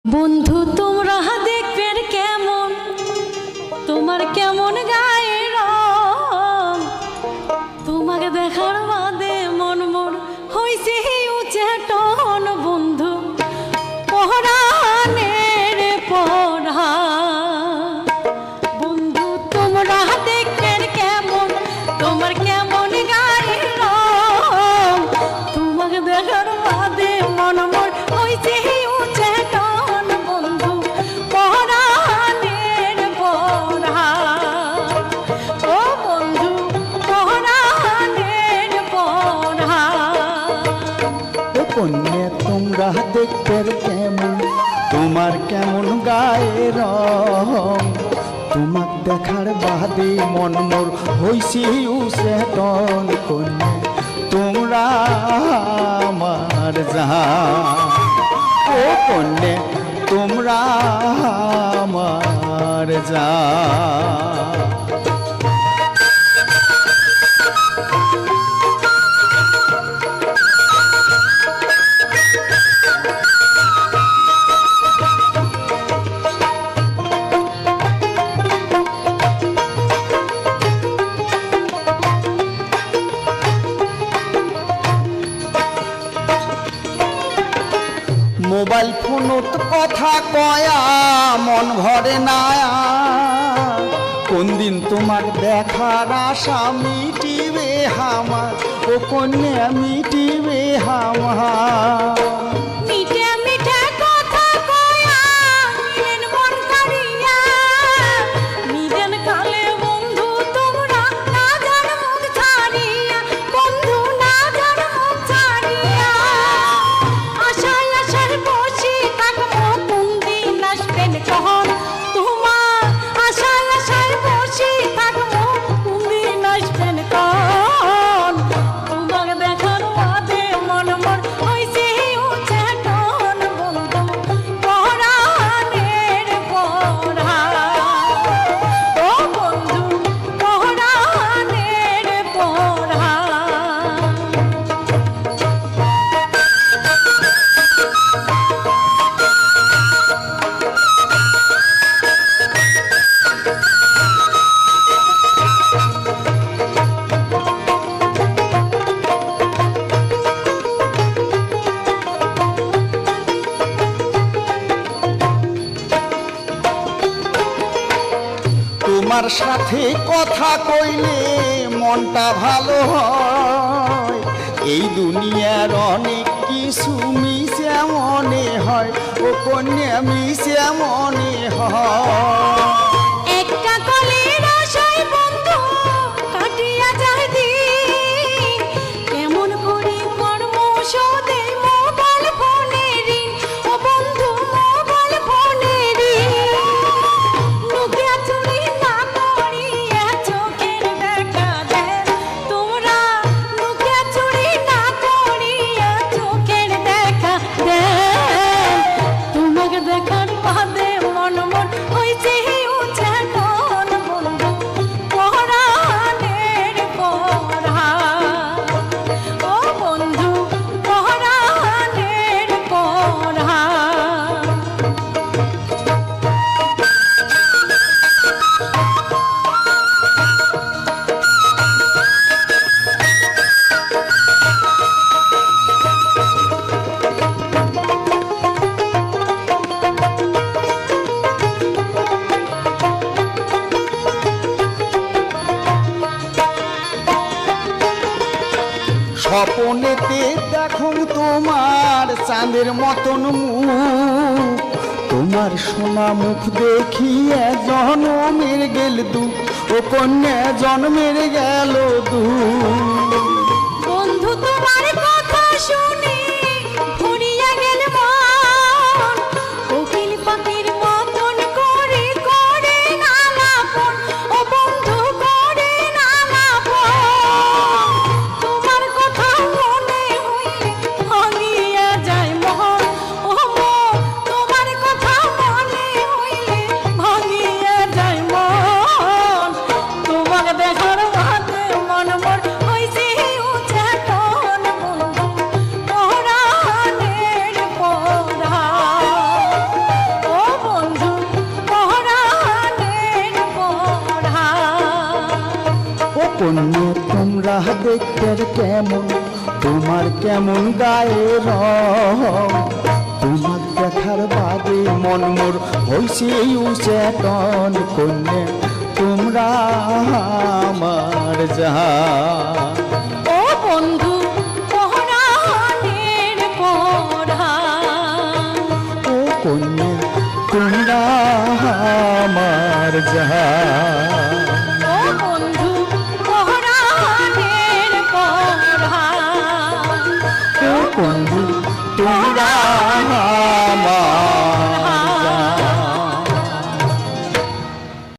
বন্ধু তোমরা দেখবে কেমন, তোমার কেমন গায়ে রং, তোমাকে দেখার বাদে মন মোর হইছে উচ্চাটন। বন্ধু পরাণের পড়া, বন্ধু তোমরা দেখবে কেমন, তোমার কেমন গায়ে রং, তোমাকে দেখার বাদে মন মোর হইছে উচ্চাটন। বন্ধু পরাণের পড়া, ও বন্ধু পরাণের পড়া। কন্যা তোমরা দেখতে কেমন, তোমার কেমন গায়ে রং, তোমাক দেখার বাদে মন মোর হইছি উচ্চাটন। কন্যা তোমরা আমার জান, ও কন্যা তোমরা আমার জান। মোবাইল ফোনত কথা কয়া মন ভরে না, কোন দিন তোমার দেখার আশা মিটিবে আমার, ও কন্যা মিটিবে আমার। মিঠে মিঠে কথা কয়া নিলেন মন কাড়িয়া, নিলেন কালে বন্ধু তোমরা না জান মুখ ছাড়িয়া, বন্ধু না জান মুখ ছাড়িয়া। আশায় আশায় বসে থাকবো কোন দিন আসবেন কখন, তোমার আশায় আশায় বসে থাকবো কোন দিন আসবেন কখন। তোমাকে দেখার বাদে মন মোর হইছে উচ্চাটন। বন্ধু পরাণের পড়া, ও বন্ধু পরাণের পড়া। তোমার সাথে কথা কইলে মনটা ভালো হয়, এই দুনিয়ার অনেক কিছু মিশে মনে হয়, ও কন্যা মিশে মনে হয়। একটা কলের আশায় বন্ধু কাটিয়া যায় দিন, কেমন করে কর্ম শোধে মোবাইল ফোনের ঋণ, ও বন্ধু মোবাইল ফোনের ঋণ। লুকিয়া চুরি না করিয়া চোখের দেখা দেয়, তোমরা লুকিয়া চুরি না করিয়া চোখের দেখা দেয়। তোমাকে দেখার বাদে মন মন হইছে উচ্চাটন। বন্ধু পরাণের পড়া, ও বন্ধু পরাণের পড়া। স্বপনেতে দেখো তোমার চাঁদের মতন মুখ, তোমার সোনা মুখ দেখিয়ে জন্মের গেল দুঃখ, ও কন্যা জন্মের গেল দুঃখ। বন্ধু তোমার কথা শুনে ভরিয়া গেল মন, কোকিল পাখির মতন করে করে নালাপন, ও বন্ধু করে নালাপন। তোমার কথা মনে হইলে ভাঙিয়া যায় মন, ও মন তোমার কথা মনে হইলে ভাঙিয়া যায় মন। তোমাকে দেখার বাদে মন মোর হইছে উচ্চাটন। বন্ধু দেখতে কেমন, তোমার কেমন গায়ে রং, তোমার দেখার বাদে মন মোর হইছে উচেতন, কন্যা তোমরা আমার জান। ও বন্ধু পরাণের পরাণ, ও কন্যা তোমরা আমার জান।